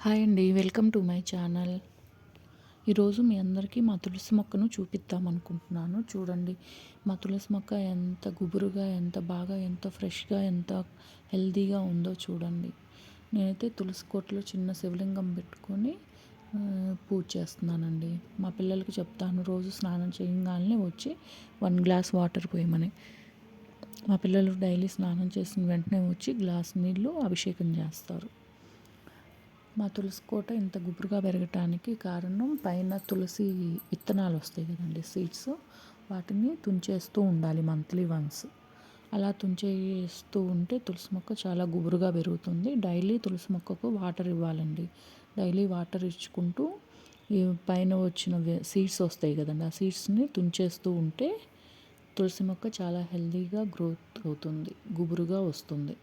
Hi అండి. Welcome to my channel. ఈరోజు మీ అందరికీ మా తులసి మొక్కను చూపిద్దామనుకుంటున్నాను. చూడండి, మా తులసి మొక్క ఎంత గుబురుగా, ఎంత బాగా, ఎంత ఫ్రెష్‌గా, ఎంత హెల్తీగా ఉందో చూడండి. నేనైతే తులసి కోటలో చిన్న శివలింగం పెట్టుకొని పూజ చేస్తున్నానండి. మా పిల్లలకి చెప్తాను రోజు స్నానం చేయంగాల్నే వచ్చి 1 గ్లాస్ వాటర్ పోయమని. మా పిల్లలు డైలీ స్నానం చేసిన వెంటనే వచ్చి గ్లాస్ నీళ్ళు అభిషేకం చేస్తారు. మా తులసి కోట ఇంత గుబురుగా పెరగటానికి కారణం పైన తులసి విత్తనాలు వస్తాయి కదండి, సీడ్స్. వాటిని తుంచేస్తూ ఉండాలి మంత్లీ వన్స్. అలా తుంచేస్తూ ఉంటే తులసి మొక్క చాలా గుబురుగా పెరుగుతుంది. డైలీ తులసి మొక్కకు వాటర్ ఇవ్వాలండి. డైలీ వాటర్ ఇచ్చుకుంటూ ఈ పైన వచ్చిన సీడ్స్ వస్తాయి కదండి, ఆ సీడ్స్ని తుంచేస్తూ ఉంటే తులసి మొక్క చాలా హెల్తీగా గ్రోత్ అవుతుంది, గుబురుగా వస్తుంది.